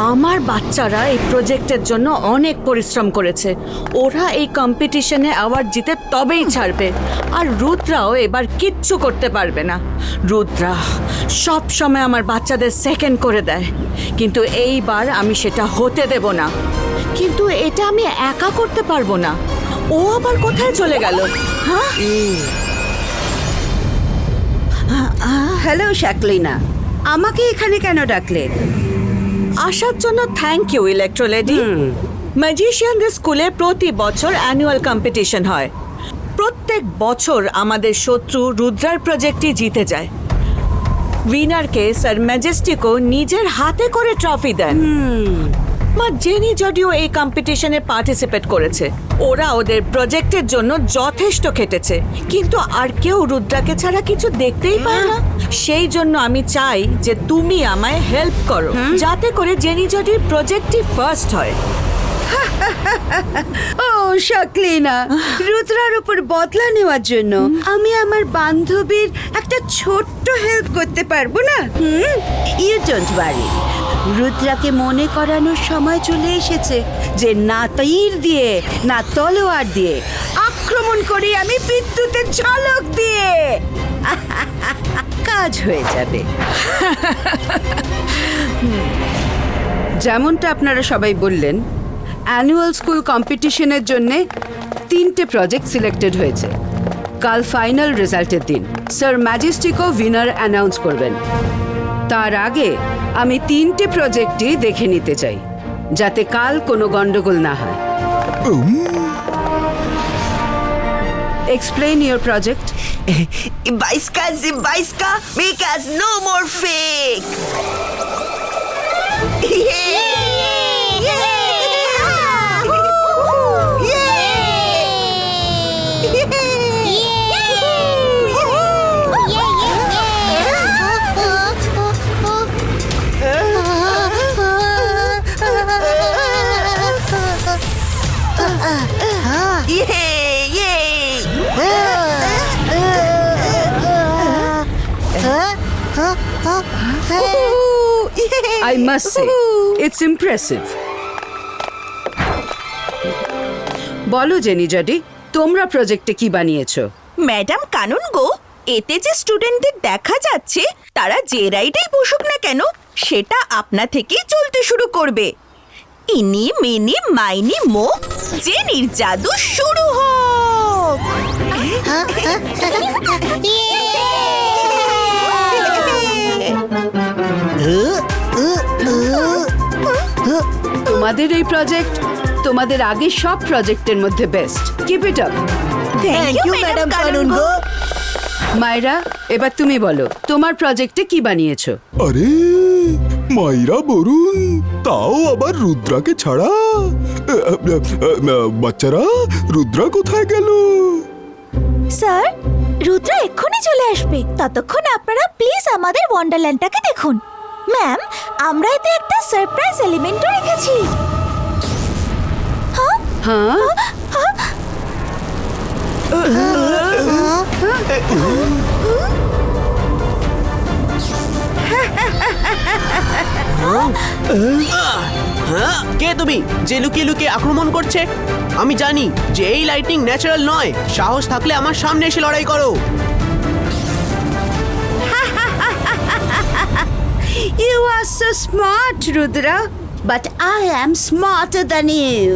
আমার বাচ্চারা এই প্রজেক্টের জন্য অনেক পরিশ্রম করেছে। ওরা এই কম্পিটিশনে অ্যাওয়ার্ড জিতে তবেই ছাড়বে। আর রুদ্রাও এবার কিচ্ছু করতে পারবে না। রুদ্রা সব সময় আমার বাচ্চাদের সেকেন্ড করে দেয়, কিন্তু এইবার আমি সেটা হতে দেব না। কিন্তু এটা আমি একা করতে পারবো না। ও আবার কোথায় চলে গেল? হ্যাঁ, হ্যালো শাকলিনা, আমাকে এখানে কেন ডাকলেন? আসার জন্য থ্যাংক ইউ ইলেকট্রোলেডি। ম্যাজিশিয়ানদের স্কুলে প্রতি বছর অ্যানুয়াল কম্পিটিশন হয়। প্রত্যেক বছর আমাদের শত্রু রুদ্রার প্রজেক্টই জিতে যায়। উইনারকে স্যার ম্যাজেস্টিকও নিজের হাতে করে ট্রফি দেন। মা জেনি যদিও এই কম্পিটিশনে পার্টিসিপেট করেছে। ওরা ওদের প্রজেক্টের জন্য যথেষ্ট খেটেছে, কিন্তু আর কেউ রুদ্রাকে ছাড়া কিছু দেখতেই পায় না। সেই জন্য আমি চাই যে তুমি আমায় হেল্প করো, যাতে করে জেনি যদির প্রজেক্টই ফার্স্ট হয়। ও শাকলিনা, রুদ্রার উপর বদলা নেওয়ার জন্য আমি আমার বান্ধবীর একটা ছোট্ট হেল্প করতে পারবো না? ইউ ডোন্ট ওয়ারি, রুদ্রাকে মনে করানোর সময় চলে এসেছে যে না তীর দিয়ে না তলোয়ার দিয়ে আক্রমণ করে আমি বিদ্যুতের ঝলক দিয়ে কাজ হয়ে যাবে। যেমনটা আপনারা সবাই বললেন, অ্যানুয়াল স্কুল কম্পিটিশনের জন্য 3টে প্রজেক্ট সিলেক্টেড হয়েছে। কাল ফাইনাল রেজাল্টের দিন স্যার ম্যাজেস্টিকও উইনার অ্যানাউন্স করবেন। তার আগে আমি 3টে প্রজেক্টই দেখে নিতে চাই, যাতে কাল কোনো গন্ডগোল না হয়। Explain your project. Zibaiska, make us no more fake! I must say, it's impressive. বলো জেনি জডি, তোমরা প্রজেক্টে কি বানিয়েছো? ম্যাডাম কানুন গো, এতে যে স্টুডেন্টদের দেখা যাচ্ছে তারা যে রাইডেই বসুক না কেন সেটা আপনা থেকেই চলতে শুরু করবে। ইনি মিনি মাইনি মো, জেনির জাদু শুরু হোক। তোমাদের এই প্রজেক্ট তোমাদের আগে সব প্রজেক্টের মধ্যে best. Keep it up. Thank you madam Kanungo. মায়রা, এবার তুমি বলো তোমার প্রজেক্টে কি বানিয়েছো? আরে মাইরা বরুণ, তাও আবার রুদ্রাকে ছাড়া। বাচ্চারা, রুদ্রা কোথায় গেল? স্যার, রুদ্রা এক্ষুনি চলে আসবে। ততক্ষণ আপনারা প্লিজ আমাদের ওয়ান্ডারল্যান্ডটাকে দেখুন। ম্যাম, আমরা এতে একটা সারপ্রাইজ এলিমেন্টও রেখেছি। হ্যাঁ, কে তুমি যে লুকিয়ে লুকিয়ে আক্রমণ করছে? আমি জানি যে এই লাইটিং ন্যাচারাল নয়। সাহস থাকলে আমার সামনে এসে লড়াই করো। You are so smart, Rudra, but I am smarter than you.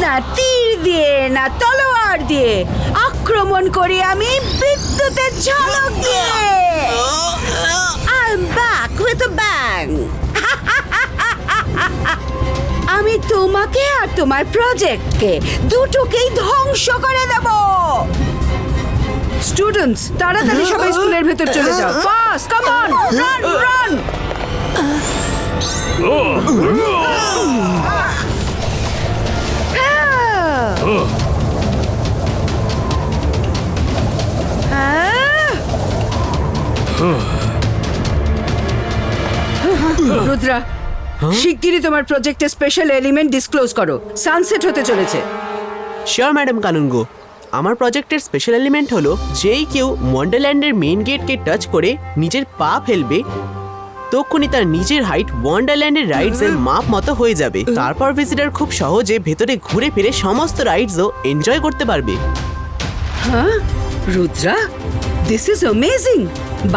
না তীর দিয়ে না তলোয়ার দিয়ে আক্রমণ করি আমি বিদ্যুতের ঝলক দিয়ে। I'm back with a bang. আমি তোমাকে আর তোমার প্রজেক্টকে দুটোকেই ধ্বংস করে দেব। স্টুডেন্টস, তাড়াতাড়ি সবাই স্কুলের ভেতর চলে যাও। Fast, come on, run run. Rudra, শিগগিরই তোমার প্রজেক্টের স্পেশাল এলিমেন্ট ডিসক্লোজ করো। সানসেট হতে চলেছে। Sure madam Kanungo. আমার প্রজেক্টের স্পেশাল এলিমেন্ট হলো যেই কেউ ওয়ান্ডারল্যান্ডের মেইন গেটকে টাচ করে নিজের পা ফেলবে তখনই তার নিজের হাইট ওয়ান্ডারল্যান্ডের রাইডস এর মাপ মতো হয়ে যাবে। তারপর ভিজিটর খুব সহজে ভেতরে ঘুরে ফিরে সমস্ত রাইডসও এনজয় করতে পারবে। হ্যাঁ রুদ্রা, দিস ইজ অ্যামেজিং।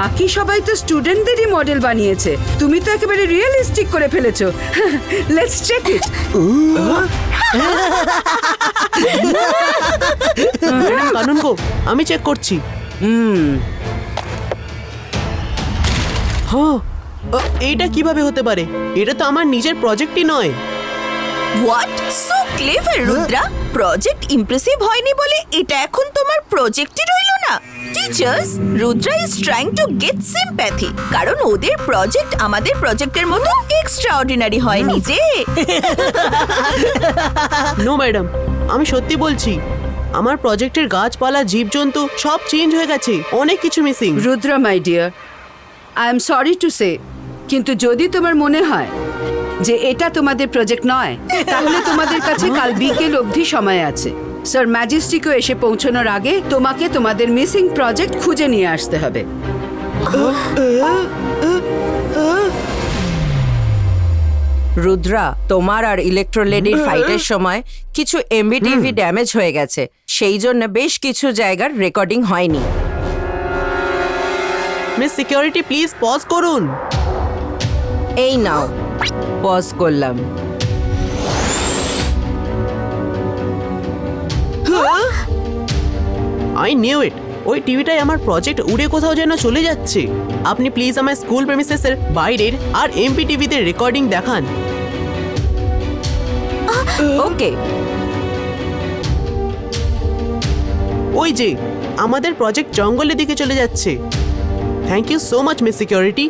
বাকি সবাই তো স্টুডেন্টদেরই মডেল বানিয়েছে, তুমি তো একেবারে রিয়েলিস্টিক করে ফেলেছো। Let's check it. ম্যাডাম কানুন গো, আমি চেক করছি। হ্যাঁ, এইটা কিভাবে হতে পারে? এটা তো আমার নিজের প্রজেক্টই নয়। What, so clever Rudra. Project impressive হয়নি বলে এটা এখন তোমার প্রজেক্টই রইলো না। Teachers, Rudra is trying to get sympathy, কারণ ওদের প্রজেক্ট আমাদের প্রজেক্টের মতো এক্সট্রা অর্ডিনারি হয়নি যে। নো ম্যাডাম, আমি সত্যি বলছি, আমার প্রজেক্টের গাছপালা জীবজন্তু সব চেঞ্জ হয়ে গেছে, অনেক কিছু missing. Rudra my dear, I am sorry to say, কিন্তু যদি তোমার মনে হয় যে এটা তোমাদের প্রজেক্ট নয়, তাহলে তোমাদের কাছে কাল বিকেল অবধি সময় আছে। স্যার ম্যাজেস্টিকও এসে পৌঁছানোর আগে তোমাকে তোমাদের মিসিং প্রজেক্ট খুঁজে নিয়ে আসতে হবে। রুদ্রা, তোমার আর ইলেকট্রোলেডির ফাইটের সময় কিছু এমবিটিভি ড্যামেজ হয়ে গেছে, সেই জন্য বেশ কিছু জায়গার রেকর্ডিং হয়নি। মিস সিকিউরিটি প্লিজ পজ করুন। এই নাও, পজ করলাম। আই নিউ ইট, ওই টিভিটাই আমার প্রজেক্ট উড়ে কোথাও যেন চলে যাচ্ছে। আপনি প্লিজ আমার স্কুল প্রেমিসেসের বাইরের আর এমপি টিভিতে রেকর্ডিং দেখান। ওকে, ওই যে আমাদের প্রজেক্ট জঙ্গলের দিকে চলে যাচ্ছে। Thank you so much miss security.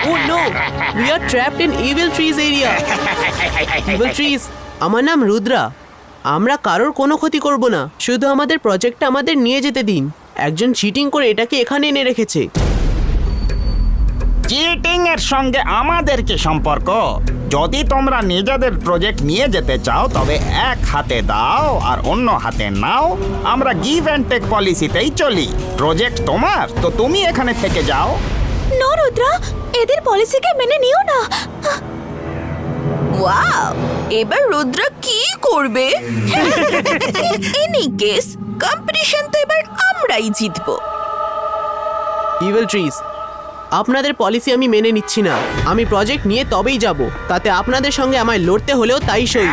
Oh no! We are trapped in Evil Trees area. Evil Trees, আমার নাম রুদ্রা। আমরা কারোর কোনো ক্ষতি করব না, শুধু আমাদের প্রজেক্টটা আমাদের নিয়ে যেতে দিন। একজন চিটিং করে এটাকে এখানে এনে রেখেছে। চিটিং এর সঙ্গে আমাদের কি সম্পর্ক? যদি তোমরা নিজেদের প্রজেক্ট নিয়ে যেতে চাও তবে এক হাতে দাও আর অন্য হাতে নাও। আমরা গিভ অ্যান্ড টেক পলিসিতেই চলি। প্রজেক্ট তোমার, তো তুমি এখানে থেকে যাও। নো রুদ্রা, এদের পলিসিকে মেনে নিও না। ওয়াও, এবার রুদ্রা কি করবে? এনি কেস, কম্পিটিশন তো এবার আমরাই জিতবো। Evil Trees, আপনাদের পলিসি আমি মেনে নিচ্ছি না। আমি প্রজেক্ট নিয়ে তবেই যাব, তাতে আপনাদের সঙ্গে আমায় লড়তে হলেও তাই সই।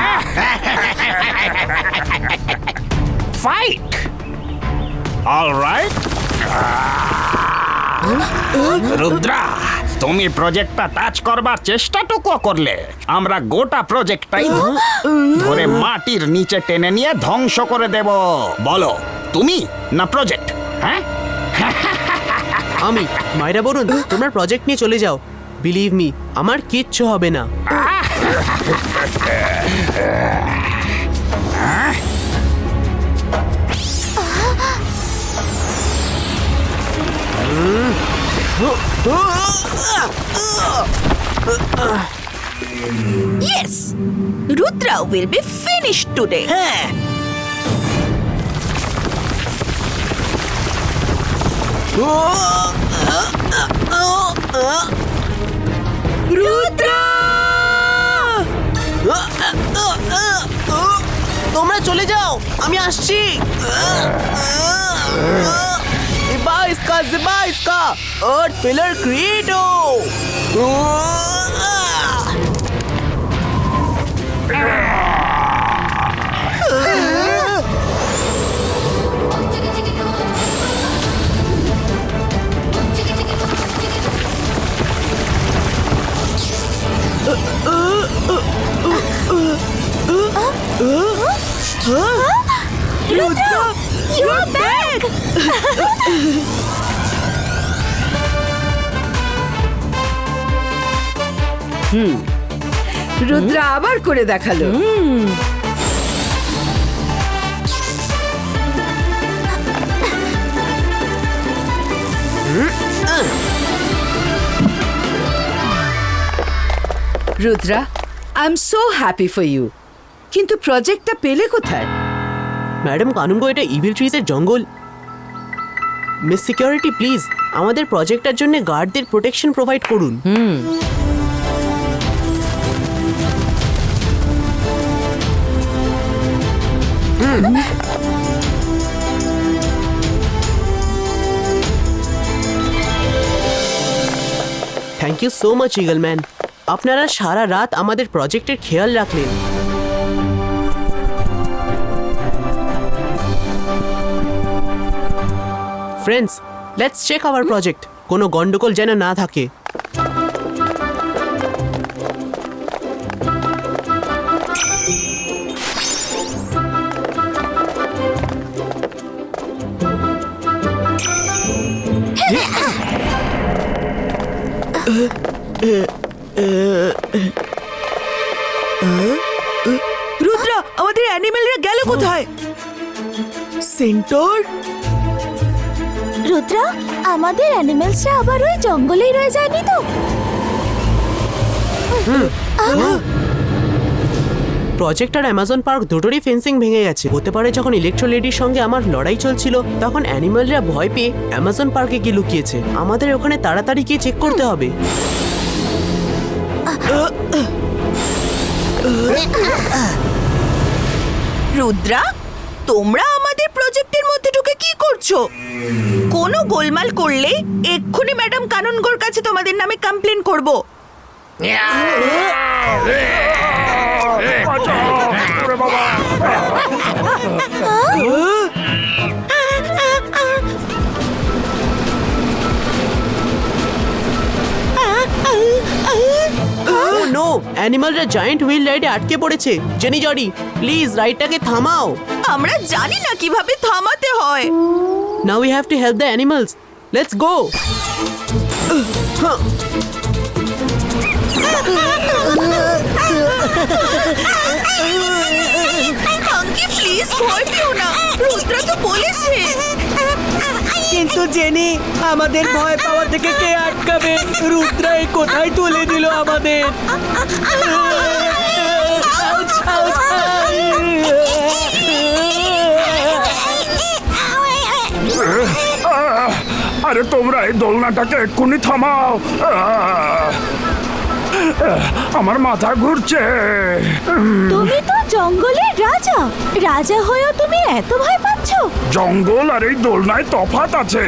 ফাইট! অলরাইট। রুদ্রা, তুমি প্রজেক্টটা টাচ করবার চেষ্টাটুকু করলে আমরা গোটা প্রজেক্টটাই ধরে মাটির নিচে টেনে নিয়ে ধ্বংস করে দেব। বলো, তুমি না প্রজেক্ট? হ্যাঁ, আমি মাইরা বরুণ, তোমরা প্রজেক্ট নিয়ে চলে যাও। বিলিভ মি, আমার কিচ্ছু হবে না। Yes, Rudra will be finished today. Rudra! তোমরা চলে যাও, আমি আসছি। জিবা ইসকা আর্থ পিলার ক্রিয়েটো। Rudra, you are back! Rudra আবার করে দেখালো। Rudra, I am so happy for you, কিন্তু প্রজেক্টটা পেলে কোথায়? ম্যাডাম কানুনগো, এটা ইভিল ট্রিজের জঙ্গল। মিস সিকিউরিটি প্লিজ আমাদের প্রজেক্টটার জন্য গার্ডদের প্রোটেকশন প্রোভাইড করুন। Thank you so much eagle man, আপনারা সারা রাত আমাদের প্রজেক্টের খেয়াল রাখলেন। Friends, let's check our project, কোনো গন্ডগোল যেন না থাকে। রুদ্রা, আমাদের অ্যানিমেলরা গেল কোথায়? সেন্টর? রুদ্রা, আমাদের অ্যানিমেলসরা আবার ওই জঙ্গলেই রয়ে যায়নি তো? প্রজেক্ট আর অ্যামাজন পার্ক দুটোরই ফেন্সিং ভেঙে গেছে। হতে পারে যখন ইলেকট্রো লেডির সঙ্গে আমার লড়াই চলছিল তখন অ্যানিমালরা ভয় পেয়ে অ্যামাজন পার্কে গিয়ে লুকিয়েছে। আমাদের ওখানে তাড়াতাড়ি গিয়ে চেক করতে হবে। রুদ্রা, তোমরা আমাদের প্রজেক্টের মধ্যে ঢুকে কি করছো? কোনো গোলমাল করলে এক্ষুনি ম্যাডাম কানুনগোর কাছে তোমাদের নামে কমপ্লেন করব। নো, অ্যানিমালরা জায়ান্ট হুইল রাইডে আটকে পড়েছে। জেনি জডি, প্লিজ রাইডটাকে থামাও। আমরা জানি না কিভাবে থামাতে হয়। Now we have to help the animals. Let's go. আঙ্কি প্লিজ ভয় পেও না, রুদ্রা তো বলেছে। কিন্তু জেনি, আমাদের ভয় পাওয়া থেকে কে আটকাবে? রুদ্রা এই কোথায় তুলে দিল আমাদের? আরে তোমরা এই দোলনাটাকে এক্ষুনি থামাও, আমার মাথা ঘুরছে। তুমি তো জঙ্গলের রাজা, রাজা হয়েও তুমি এত ভয় পাচ্ছ? জঙ্গল আর এই দোলনায় তফাৎ আছে।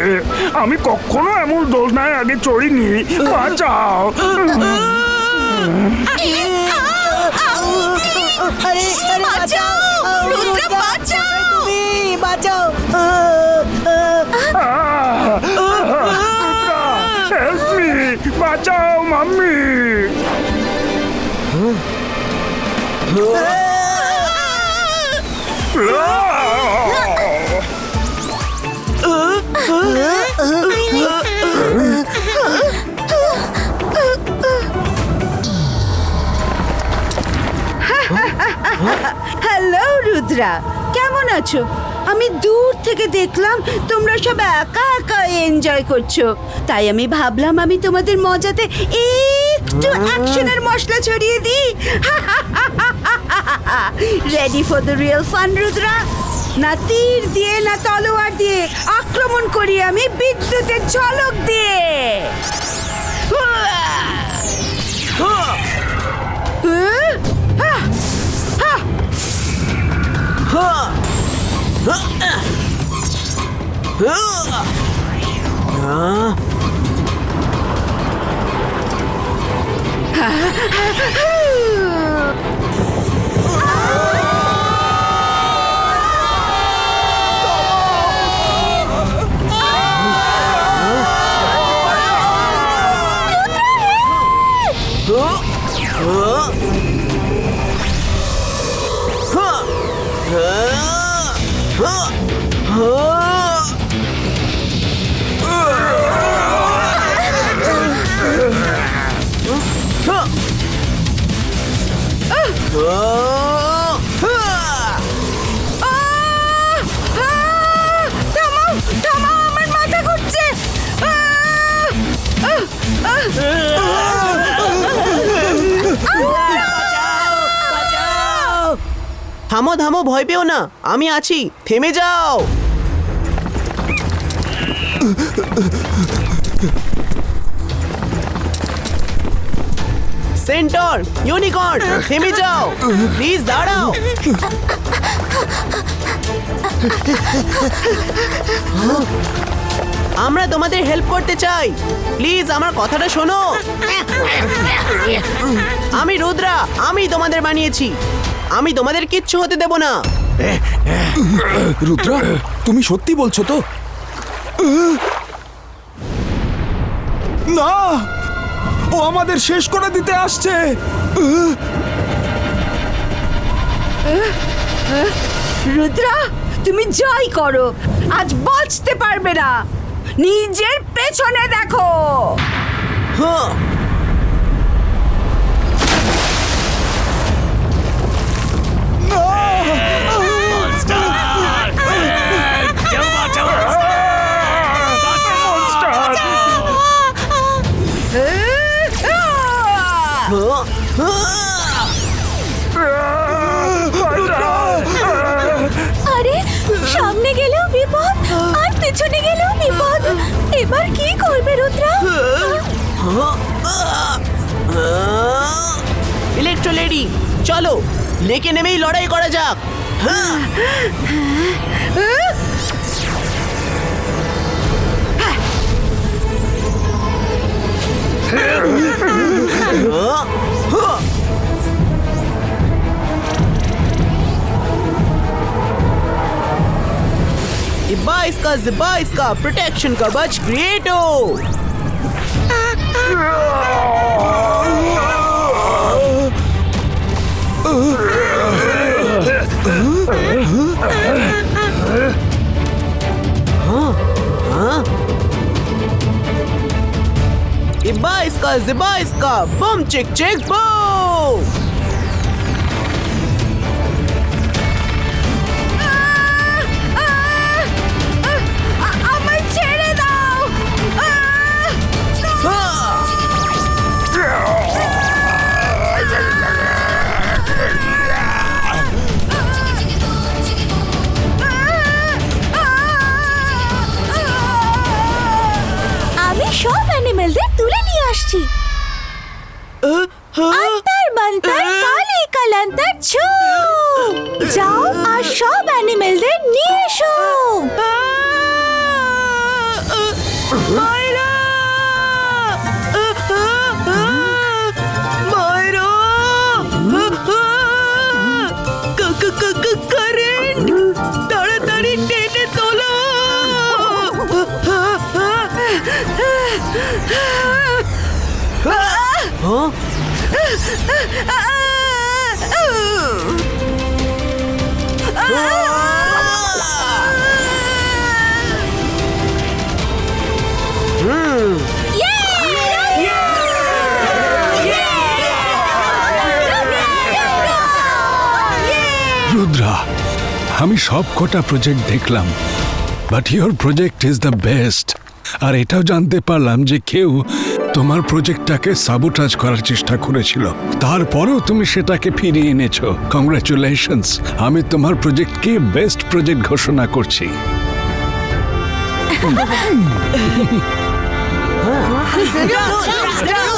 আমি কখনো এমন দোলনায় আগে চড়িনি। বাঁচাও। বাঁচাও, রুদ্রা বাঁচাও। বাঁচাও। হেল্প মি, বাঁচাও মাম্মি। হ্যালো রুদ্রা, কেমন আছো? আমি দূর থেকে দেখলাম তোমরা সব একা একা এনজয় করছো, তাই আমি ভাবলাম আমি তোমাদের মজাতে একটু অ্যাকশনের মশলা ছড়িয়ে দিই। Ready for the real fun Rudra? না তীর দিয়ে না তলোয়ার দিয়ে আক্রমণ করি আমি বিদ্যুতের ঝলক দিয়ে। থামো থামো, ভয় পেও না, আমি আছি, থেমে যাও। সেন্টর, ইউনিকর্ন, থেমে যাও, প্লিজ দাঁড়াও। আমরা তোমাদের হেল্প করতে চাই, প্লিজ আমার কথাটা শোনো। আমি রুদ্রা, আমি তোমাদের বানিয়েছি, আমি তোমাদের কিচ্ছু হতে দেব না। রুদ্রা, তুমি সত্যি বলছো তো? না, ও আমাদের শেষ করে দিতে আসছে। রুদ্রা, তুমি জয় করো, আজ বাঁচতে পারবে না। নিজের পেছনে দেখো। হ্যাঁ। আরে সামনে গেলেও বিপদ আর পেছনে গেলেও বিপদ, এবার কি করবে রুদ্রা? ইলেকট্রো লেডি, চলো লেকে নেমেই লড়াই করা যাক। जिब्बा इसका प्रोटेक्शन कवच क्रिएटो। जिब्बा इसका बम चिक चिक बम। আমায় ছেড়ে দাও। আমি সব অ্যানিমেলদের তুলে নিয়ে আসছি। আন্তর মন্তর কালি কালান্তর ছু, যাও আর সব অ্যানিমেলদের নিয়ে এসো। মায়রা, মায়রা, কারেন্ট, তাড়াতাড়ি টেনে তোলো। রুদ্রা, আমি সব কটা প্রজেক্ট দেখলাম, but your project is the best. আর এটাও জানতে পারলাম যে কেউ তোমার প্রজেক্টটাকে সাবোটাজ করার চেষ্টা করেছিল, তারপরেও তুমি সেটাকে ফিরিয়ে এনেছো। কংগ্রাচুলেশনস, আমি তোমার প্রজেক্টকে বেস্ট প্রজেক্ট ঘোষণা করছি। Yeah.